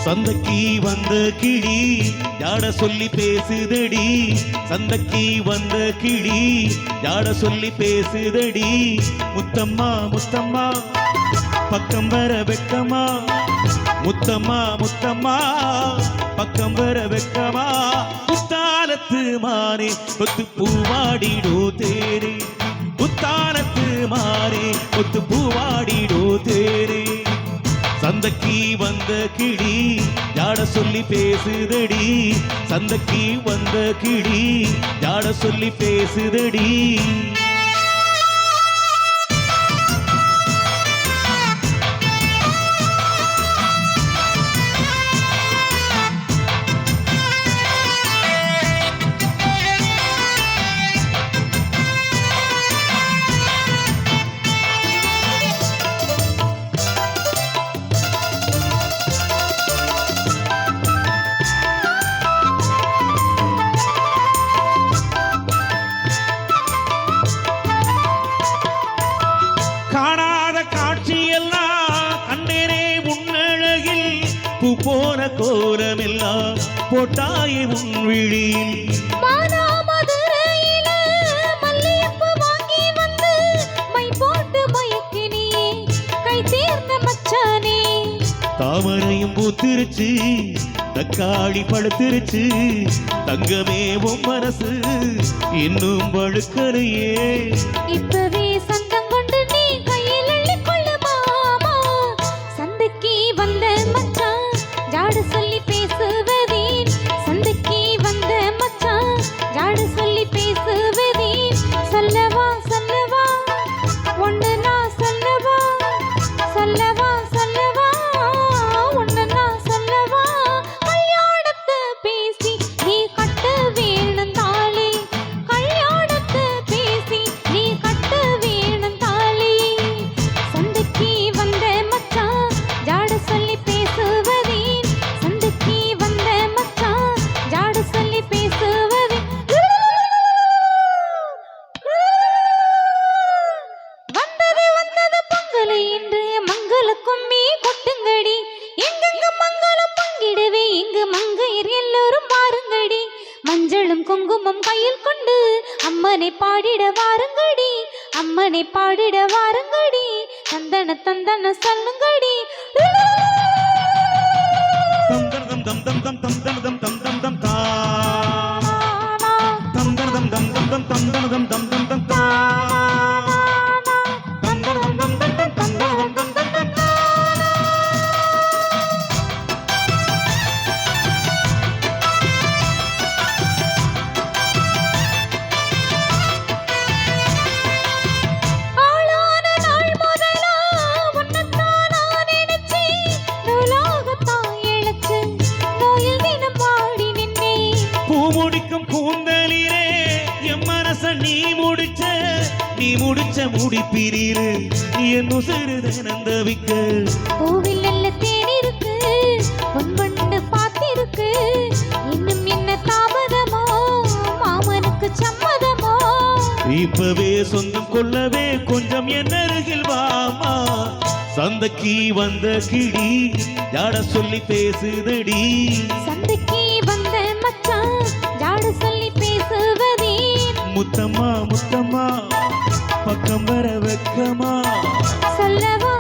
சந்தைக்கு வந்த கிளி யாட சொல்லி பேசுதடி, சந்தைக்கு வந்த கிளி யாட சொல்லி பேசுதடி. முத்தம்மா முத்தம்மா பக்கம் வர வெக்கமா, முத்தம்மா முத்தம்மா பக்கம் வர வெக்கமா. புத்தாலத்து மாறே கொத்து பூவாடிடோ தேரே, புத்தாலத்து மாறே கொத்து பூவாடிடோ தேரே. சந்தைக்கு வந்த கிளி யாட சொல்லி பேசுதடி, சந்தைக்கு வந்த கிளி யாட சொல்லி பேசுதடி. காணாத காட்சியெல்லாம் கண்டேனே உன்னழகில், பூ போன கோலமெல்லாம் போட்டாயே உன் விழியில். தாமரையும் பூத்திருச்சு, தக்காளி பழுத்திருச்சு, தங்கமே உன் மனசு இன்னும் பழுக்கலையே. இப்பவே சந்தம் கொண்டு நீ கையில் அள்ளி கொள்ளு மாமா. சந்தைக்கு வந்த மச்சான் ஜாடு சொல்லி பேசுவதேன், சந்தைக்கு வந்த மச்சான் ஜாடு சொல்லி பேசுவதேன். சொல்லவா சொல்லவா ஒன்று நான் சொல்லவா, சொல்லவா சொல்லவா ஒன்று நான் சொல்லவா. கல்யாணத்தை பேசி நீ கட்ட வேணும் தாலி, கல்யாணத்தை பேசி நீ கட்ட வேணும் தாலி. சந்தைக்கு வந்த மச்சான் ஜாடு சொல்லி பேசுவதேன், சந்தைக்கு வந்த மச்சான் ஜாடு சொல்லி பேசுவதேன். வந்தது வந்தது பொங்கல் இன்று மங்கள கும்மி கொட்டுங்கடி, எங்கெங்க மங்களம் பங்கிடவே இங்கு மங்கையர் எல்லோரும் பாருங்கடி. மஞ்சளும் குங்குமம் கையில் கொண்டு அம்மனை பாடிட வாருங்கடி, அம்மனை பாடிட வாருங்கடி. தந்தன தந்தன சொல்லுங்கடி. தம் தம் தம் தம் தம் தம் தம் தம் தம் தம் தா, தம் தம் தம் தம் தம் தம் தம் தம் தம் தம் தம் தம் தா, தம் தம் தம் தம் தம் தம் தம் தம் தம் தம் தம் தா. ஆளான நாள் முதலா உன்னைத்தான் நான் நினைச்சேன், நூலாகத்தான் இழைச்சு நோயில் தினம் பாடி நின்னேன். பூ முடிக்கும் கூந்தலிலே என் மனச நீ முடிச்ச, நீ முடிச்ச முடிப்பிரீரு என் உசிறு தினந்தவிக்க. கோவில் நல்ல தேன் இருக்கு, பொன்பண்டு பார்த்திருக்கு, இன்னும் என்ன தாமதமோ மாமனுக்கு சம்மதமோ. இப்பவே சொந்தம் கொள்ளவே கொஞ்சம் என் அருகில் வாமா. சந்தைக்கு வந்த கிளி யாட சொல்லி பேசுதடி, சந்தைக்கு வந்த மச்சான் ஜாடு சொல்லி பேசுவதேன். முத்தம்மா முத்தம்மா பக்கம் வர வெக்கமா. சொல்லவா